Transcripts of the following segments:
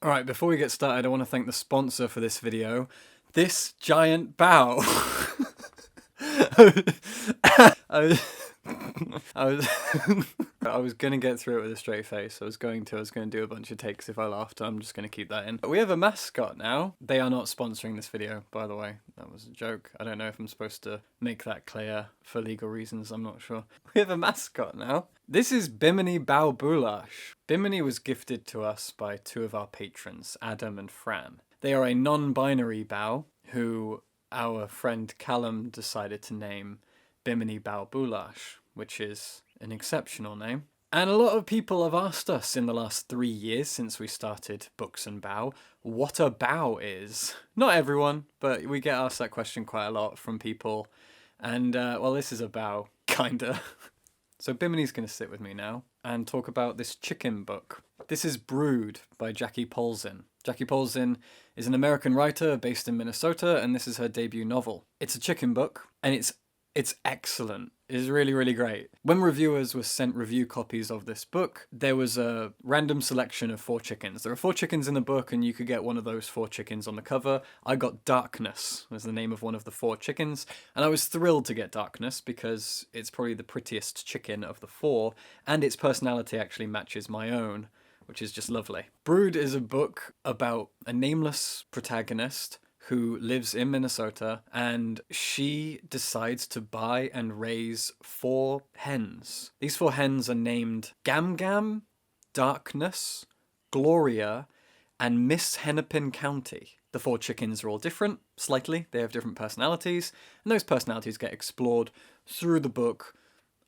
Alright, before we get started, I want to thank the sponsor for this video, this giant bow. I was, I was, I was gonna get through it with a straight face. I was going to do a bunch of takes if I laughed. I'm just gonna keep that in. But we have a mascot now. They are not sponsoring this video, by the way. That was a joke. I don't know if I'm supposed to make that clear for legal reasons. I'm not sure. We have a mascot now. This is Bimini Bao Boulash. Bimini was gifted to us by two of our patrons, Adam and Fran. They are a non-binary bao who our friend Callum decided to name Bimini Bao Boulash, which is an exceptional name. And a lot of people have asked us in the last 3 years since we started Books and Bao what a bao is. Not everyone, but we get asked that question quite a lot from people. And, well, this is a bao, kinda. So Bimini's going to sit with me now and talk about this chicken book. This is Brood by Jackie Polzin. Jackie Polzin is an American writer based in Minnesota, and this is her debut novel. It's a chicken book, and it's excellent. It's really, really great. When reviewers were sent review copies of this book, there was a random selection of 4 chickens. There are 4 chickens in the book, and you could get one of those 4 chickens on the cover. I got Darkness, was the name of one of the 4 chickens, and I was thrilled to get Darkness because it's probably the prettiest chicken of the 4, and its personality actually matches my own, which is just lovely. Brood is a book about a nameless protagonist who lives in Minnesota, and she decides to buy and raise 4 hens. These 4 hens are named Gam Gam, Darkness, Gloria, and Miss Hennepin County. The 4 chickens are all different, slightly. They have different personalities, and those personalities get explored through the book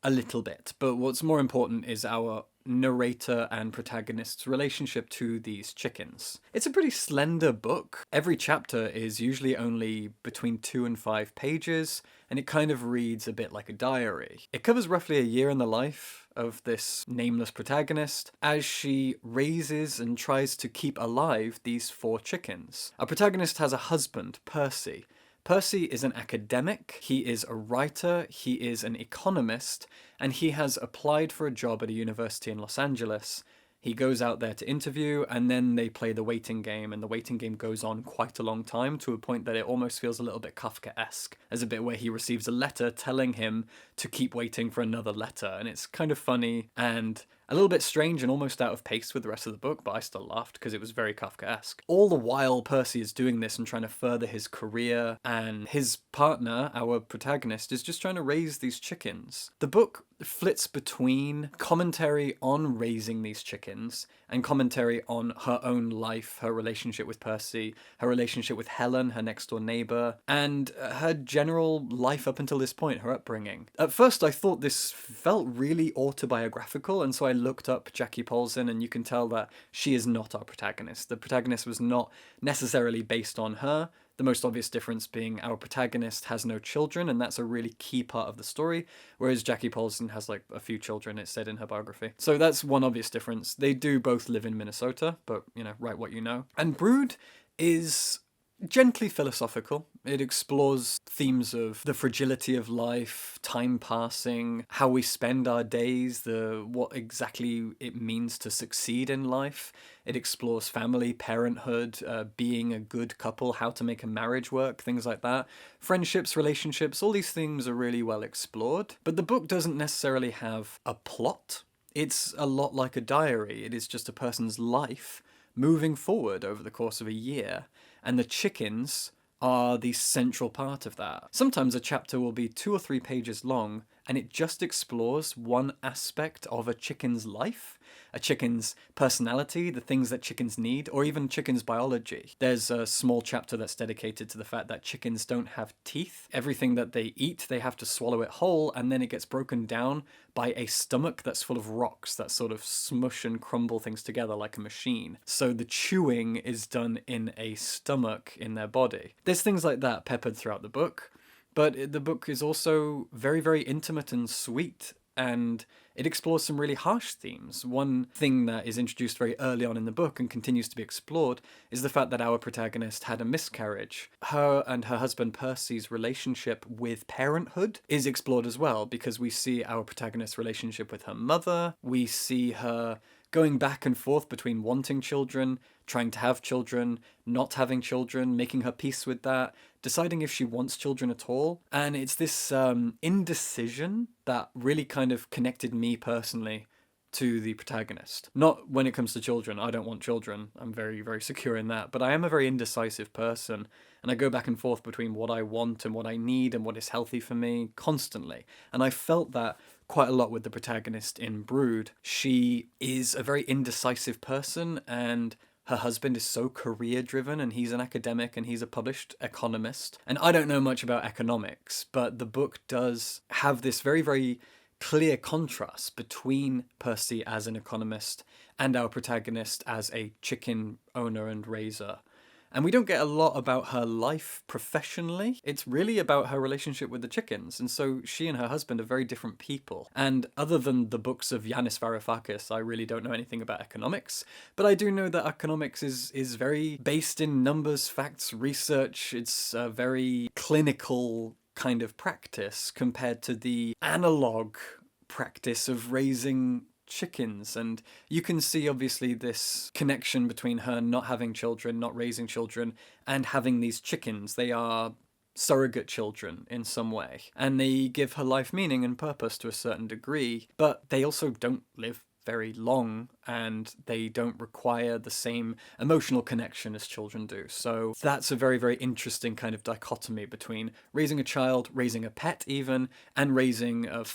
a little bit. But what's more important is our narrator and protagonist's relationship to these chickens. It's a pretty slender book. Every chapter is usually only between 2 and 5 pages, and it kind of reads a bit like a diary. It covers roughly a year in the life of this nameless protagonist as she raises and tries to keep alive these 4 chickens. Our protagonist has a husband, Percy. Percy is an academic, he is a writer, he is an economist, and he has applied for a job at a university in Los Angeles. He goes out there to interview, and then they play the waiting game, and the waiting game goes on quite a long time, to a point that it almost feels a little bit Kafka-esque. There's a bit where he receives a letter telling him to keep waiting for another letter, and it's kind of funny and a little bit strange and almost out of pace with the rest of the book, but I still laughed because it was very Kafkaesque. All the while Percy is doing this and trying to further his career, and his partner, our protagonist, is just trying to raise these chickens. The book flits between commentary on raising these chickens and commentary on her own life, her relationship with Percy, her relationship with Helen, her next door neighbor, and her general life up until this point, her upbringing. At first I thought this felt really autobiographical, and so I looked up Jackie Polzin, and you can tell that she is not our protagonist. The protagonist was not necessarily based on her. The most obvious difference being our protagonist has no children, and that's a really key part of the story, whereas Jackie Polzin has like a few children, it said in her biography. So that's one obvious difference. They do both live in Minnesota, but, you know, write what you know. And Brood is gently philosophical. It explores themes of the fragility of life, time passing, how we spend our days, what exactly it means to succeed in life. It explores family, parenthood, being a good couple, how to make a marriage work, things like that. Friendships, relationships, all these things are really well explored. But the book doesn't necessarily have a plot. It's a lot like a diary. It is just a person's life moving forward over the course of a year. And the chickens are the central part of that. Sometimes a chapter will be 2 or 3 pages long, and it just explores one aspect of a chicken's life, a chicken's personality, the things that chickens need, or even chickens' biology. There's a small chapter that's dedicated to the fact that chickens don't have teeth. Everything that they eat, they have to swallow it whole, and then it gets broken down by a stomach that's full of rocks that sort of smush and crumble things together like a machine. So the chewing is done in a stomach in their body. There's things like that peppered throughout the book. But the book is also very, very intimate and sweet, and it explores some really harsh themes. One thing that is introduced very early on in the book and continues to be explored is the fact that our protagonist had a miscarriage. Her and her husband Percy's relationship with parenthood is explored as well, because we see our protagonist's relationship with her mother, we see her going back and forth between wanting children, trying to have children, not having children, making her peace with that, deciding if she wants children at all. And it's this indecision that really kind of connected me personally to the protagonist. Not when it comes to children. I don't want children. I'm very, very secure in that. But I am a very indecisive person, and I go back and forth between what I want and what I need and what is healthy for me constantly. And I felt that quite a lot with the protagonist in Brood. She is a very indecisive person, and her husband is so career driven, and he's an academic and he's a published economist. And I don't know much about economics, but the book does have this very, very clear contrast between Percy as an economist and our protagonist as a chicken owner and raiser. And we don't get a lot about her life professionally. It's really about her relationship with the chickens. And so she and her husband are very different people. And other than the books of Yanis Varoufakis, I really don't know anything about economics. But I do know that economics is very based in numbers, facts, research. It's a very clinical kind of practice compared to the analog practice of raising chickens. And you can see obviously this connection between her not having children, not raising children, and having these chickens. They are surrogate children in some way, and they give her life meaning and purpose to a certain degree, but they also don't live very long, and they don't require the same emotional connection as children do. So that's a very, very interesting kind of dichotomy between raising a child, raising a pet even, and raising a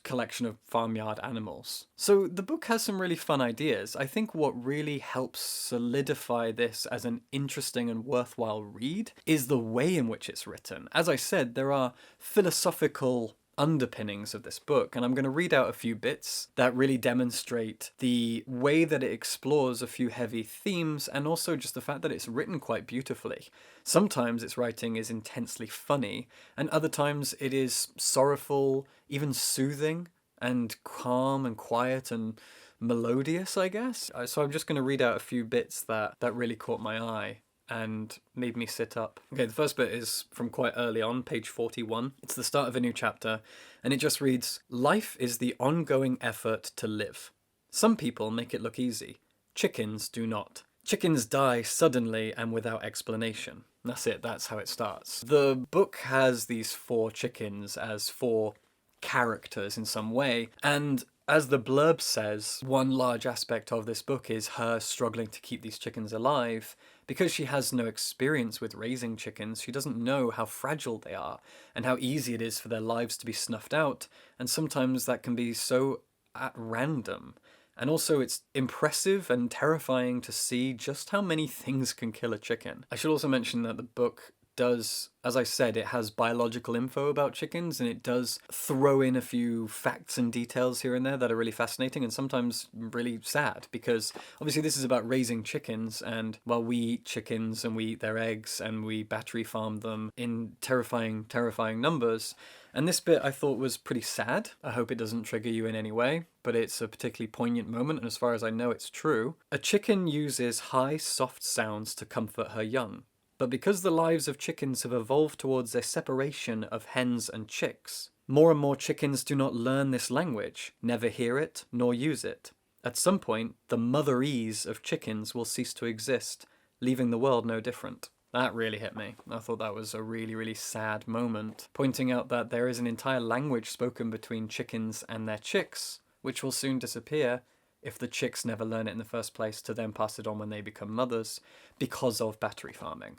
collection of farmyard animals. So the book has some really fun ideas. I think what really helps solidify this as an interesting and worthwhile read is the way in which it's written. As I said, there are philosophical underpinnings of this book, and I'm going to read out a few bits that really demonstrate the way that it explores a few heavy themes, and also just the fact that it's written quite beautifully. Sometimes its writing is intensely funny, and other times it is sorrowful, even soothing, and calm and quiet and melodious, I guess. So I'm just going to read out a few bits that really caught my eye and made me sit up. Okay, the first bit is from quite early on, page 41. It's the start of a new chapter, and it just reads, "Life is the ongoing effort to live. Some people make it look easy. Chickens do not. Chickens die suddenly and without explanation." That's it, that's how it starts. The book has these 4 chickens as 4 characters in some way, and as the blurb says, one large aspect of this book is her struggling to keep these chickens alive. Because she has no experience with raising chickens, she doesn't know how fragile they are and how easy it is for their lives to be snuffed out, and sometimes that can be so at random. And also it's impressive and terrifying to see just how many things can kill a chicken. I should also mention that the book does, as I said, it has biological info about chickens, and it does throw in a few facts and details here and there that are really fascinating and sometimes really sad, because obviously this is about raising chickens, and well, we eat chickens and we eat their eggs and we battery farm them in terrifying, terrifying numbers. And this bit I thought was pretty sad. I hope it doesn't trigger you in any way, but it's a particularly poignant moment, and as far as I know, it's true. "A chicken uses high, soft sounds to comfort her young. But because the lives of chickens have evolved towards a separation of hens and chicks, more and more chickens do not learn this language, never hear it, nor use it. At some point, the motherese of chickens will cease to exist, leaving the world no different." That really hit me. I thought that was a really, really sad moment, pointing out that there is an entire language spoken between chickens and their chicks, which will soon disappear if the chicks never learn it in the first place to then pass it on when they become mothers, because of battery farming.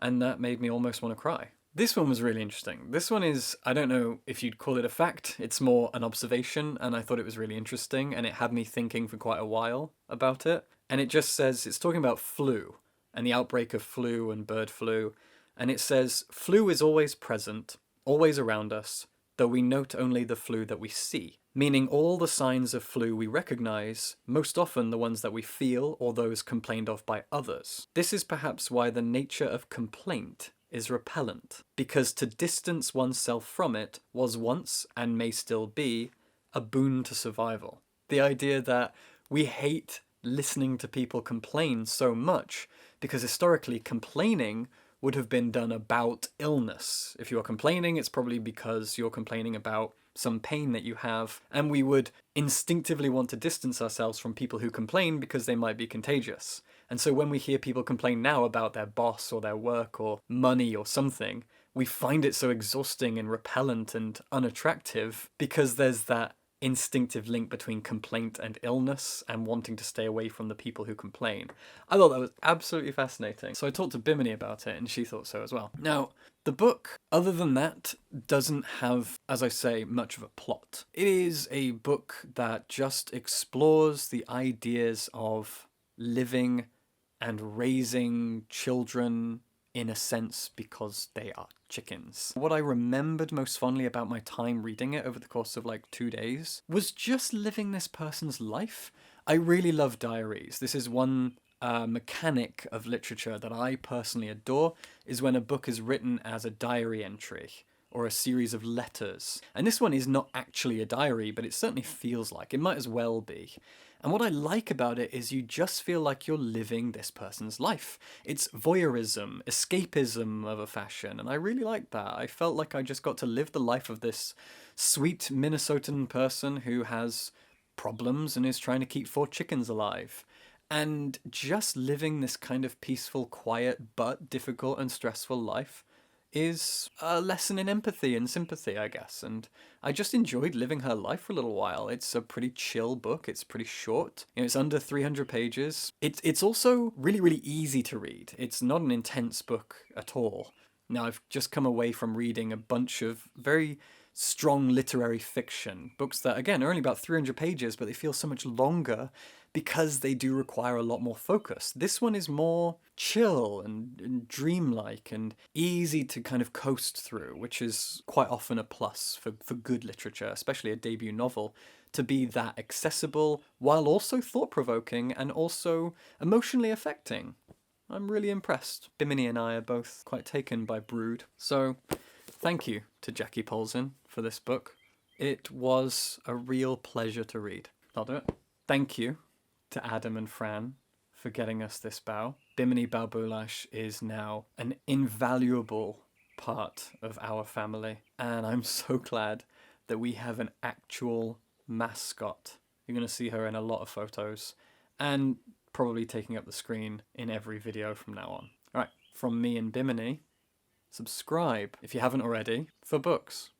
And that made me almost want to cry. This one was really interesting. This one is, I don't know if you'd call it a fact, it's more an observation, and I thought it was really interesting, and it had me thinking for quite a while about it. And it just says, it's talking about flu, and the outbreak of flu and bird flu, and it says, "Flu is always present, always around us, though we note only the flu that we see," meaning all the signs of flu we recognize, most often the ones that we feel or those complained of by others. This is perhaps why the nature of complaint is repellent, because to distance oneself from it was once, and may still be, a boon to survival. The idea that we hate listening to people complain so much, because historically complaining would have been done about illness. If you're complaining, it's probably because you're complaining about some pain that you have, and we would instinctively want to distance ourselves from people who complain because they might be contagious. And so when we hear people complain now about their boss or their work or money or something, we find it so exhausting and repellent and unattractive because there's that instinctive link between complaint and illness and wanting to stay away from the people who complain. I thought that was absolutely fascinating. So I talked to Bimini about it and she thought so as well. Now, the book, other than that, doesn't have, as I say, much of a plot. It is a book that just explores the ideas of living and raising children in a sense because they are chickens. What I remembered most fondly about my time reading it over the course of like 2 days was just living this person's life. I really love diaries. This is one mechanic of literature that I personally adore, is when a book is written as a diary entry or a series of letters. And this one is not actually a diary, but it certainly feels like. It might as well be. And what I like about it is you just feel like you're living this person's life. It's voyeurism, escapism of a fashion, and I really like that. I felt like I just got to live the life of this sweet Minnesotan person who has problems and is trying to keep 4 chickens alive. And just living this kind of peaceful, quiet, but difficult and stressful life is a lesson in empathy and sympathy, I guess. And I just enjoyed living her life for a little while. It's a pretty chill book. It's pretty short. You know, it's under 300 pages. It's also really, really easy to read. It's not an intense book at all. Now, I've just come away from reading a bunch of very strong literary fiction, books that, again, are only about 300 pages, but they feel so much longer because they do require a lot more focus. This one is more chill and dreamlike and easy to kind of coast through, which is quite often a plus for good literature, especially a debut novel, to be that accessible while also thought-provoking and also emotionally affecting. I'm really impressed. Bimini and I are both quite taken by Brood. So thank you to Jackie Polzin for this book. It was a real pleasure to read. I'll do it. Thank you to Adam and Fran for getting us this bow. Bimini Baubulash is now an invaluable part of our family, and I'm so glad that we have an actual mascot. You're going to see her in a lot of photos, and probably taking up the screen in every video from now on. All right, from me and Bimini, subscribe if you haven't already for books.